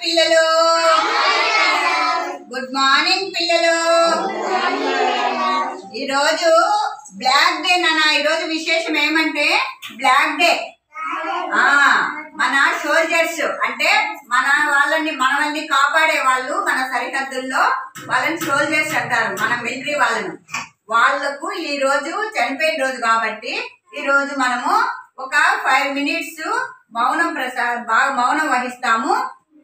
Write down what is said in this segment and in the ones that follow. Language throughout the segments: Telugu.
పిల్లలు. గుడ్ మార్నింగ్ పిల్లలు. ఈరోజు బ్లాక్ డే నాన్న. ఈరోజు విశేషం ఏమంటే బ్లాక్ డే. మన సోల్జర్స్ అంటే మనల్ని కాపాడే వాళ్ళు, మన సరిహద్దుల్లో వాళ్ళని సోల్జర్స్ అంటారు, మన మిలిటరీ వాళ్ళకు ఈ రోజు చనిపోయిన రోజు కాబట్టి ఈ రోజు మనము ఒక 5 minutes మౌనం వహిస్తాము.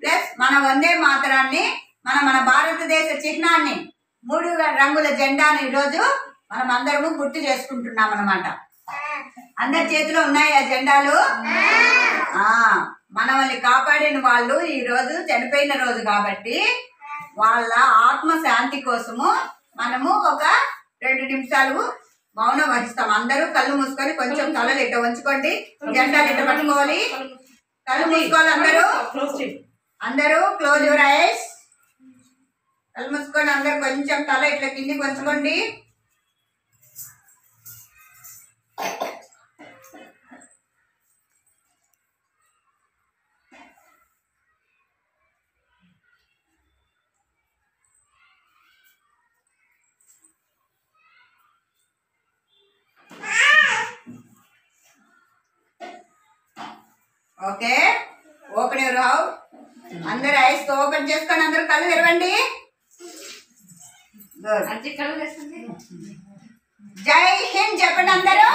ప్లస్ మన వందే మాతరాన్ని, మన భారతదేశ చిహ్నాన్ని, 3 రంగుల జెండాని ఈరోజు మనం అందరము గుర్తు చేసుకుంటున్నాం అన్నమాట. అందరి చేతిలో ఉన్నాయి ఆ జెండాలు. మనల్ని కాపాడిన వాళ్ళు ఈ రోజు చనిపోయిన రోజు కాబట్టి వాళ్ళ ఆత్మ శాంతి కోసము మనము ఒక 2 నిమిషాలు మౌనం వహిస్తాం. అందరూ కళ్ళు మూసుకొని కొంచెం తలలు ఇట్ట ఉంచుకోండి. జెండాలు ఇట్ట పట్టుకోవాలి. కళ్ళు మూసుకోవాలి. అందరూ క్లోజ్ యువర్ ఐస్. కళ్ళు మూసుకొని అందరూ కొంచెం తల ఇట్లా కిందికి ఉంచుకోండి. Okay, open your how. అందరు ఐస్ ఓపెన్ చేసుకొని అందరూ కళ్ళు తెరవండి. జై హింద్ చెప్పండి అందరూ.